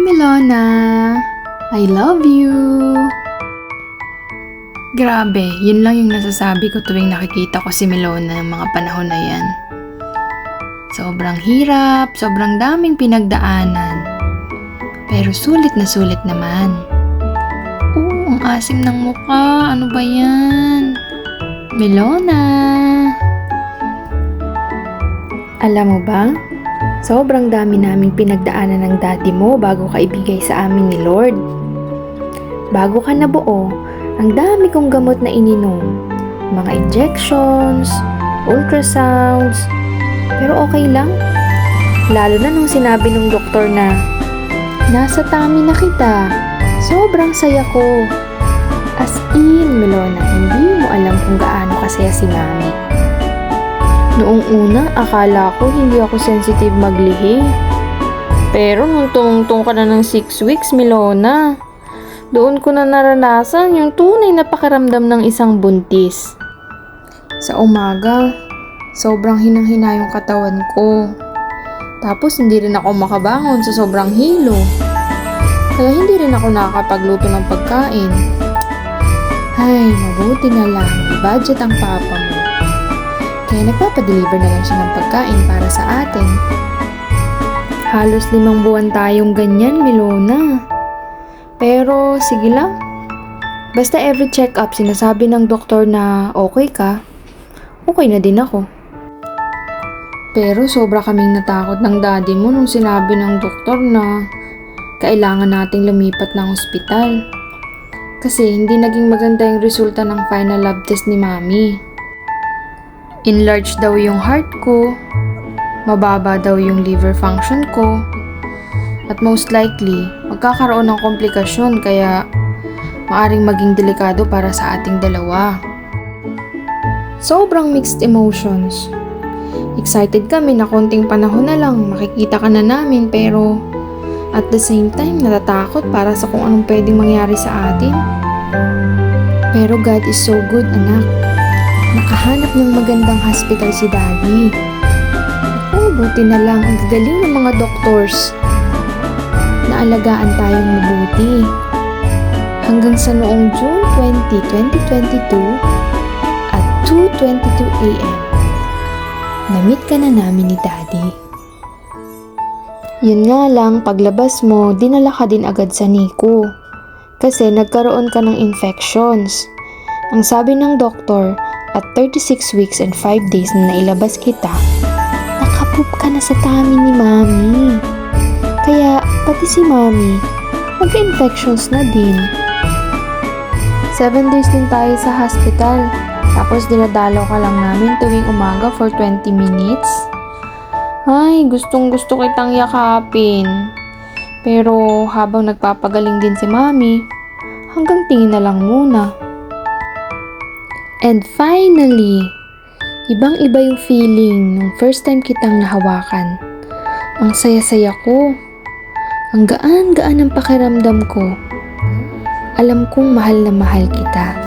Milona! I love you! Grabe, yun lang yung nasasabi ko tuwing nakikita ko si Milona ng mga panahon na yan. Sobrang hirap, sobrang daming pinagdaanan. Pero sulit na sulit naman. Ang asim ng mukha. Ano ba yan? Milona! Alam mo ba? Sobrang dami naming pinagdaanan ng daddy mo bago ka ibigay sa amin ni Lord. Bago ka nabuo, ang dami kong gamot na ininom. Mga injections, ultrasounds, pero okay lang. Lalo na nung sinabi ng doktor na, nasa tummy na kita. Sobrang saya ko. As in, Milona, hindi mo alam kung gaano kasaya si Mami. Noong una, akala ko hindi ako sensitive maglihi. Pero nung tumungtong ka na ng 6 weeks, Milona, doon ko na naranasan yung tunay na pakiramdam ng isang buntis. Sa umaga, sobrang hinang-hina yung katawan ko. Tapos hindi rin ako makabangon sa sobrang hilo. Kaya hindi rin ako nakakapagluto ng pagkain. Ay, mabuti na lang, budget ang papa mo. Kaya nagpapadeliver na lang siya ng pagkain para sa atin. Halos 5 buwan tayong ganyan, Milona. Pero sige lang. Basta every check-up sinasabi ng doktor na okay ka, okay na din ako. Pero sobra kaming natakot ng daddy mo nung sinabi ng doktor na kailangan nating lumipat ng ospital. Kasi hindi naging maganda yung resulta ng final lab test ni Mami. Enlarged daw yung heart ko, mababa daw yung liver function ko, at most likely, magkakaroon ng komplikasyon kaya maaring maging delikado para sa ating dalawa. Sobrang mixed emotions. Excited kami na konting panahon na lang makikita ka na namin pero at the same time natatakot para sa kung anong pwedeng mangyari sa atin. Pero God is so good, anak. Nakahanap ng magandang hospital si Daddy. Buti na lang ang gagaling ng mga doctors. Naalagaan tayong mabuti. Hanggang sa noong June 20, 2022 at 2:22 AM, na-meet ka na namin ni Daddy. Yun nga lang, paglabas mo, dinala ka din agad sa NICU. Kasi nagkaroon ka ng infections. Ang sabi ng doktor, at 36 weeks and 5 days na nailabas kita, nakapoop ka na sa tummy ni Mami. Kaya pati si Mami, mag-infections na din. 7 days din tayo sa hospital. Tapos dinadalaw ka lang namin tuwing umaga for 20 minutes. Ay, gustong gusto kitang yakapin. Pero habang nagpapagaling din si Mami, hanggang tingin na lang muna. And finally, ibang-iba yung feeling nung first time kitang nahawakan. Ang saya-saya ko. Ang gaan-gaan ng pakiramdam ko. Alam kong mahal na mahal kita.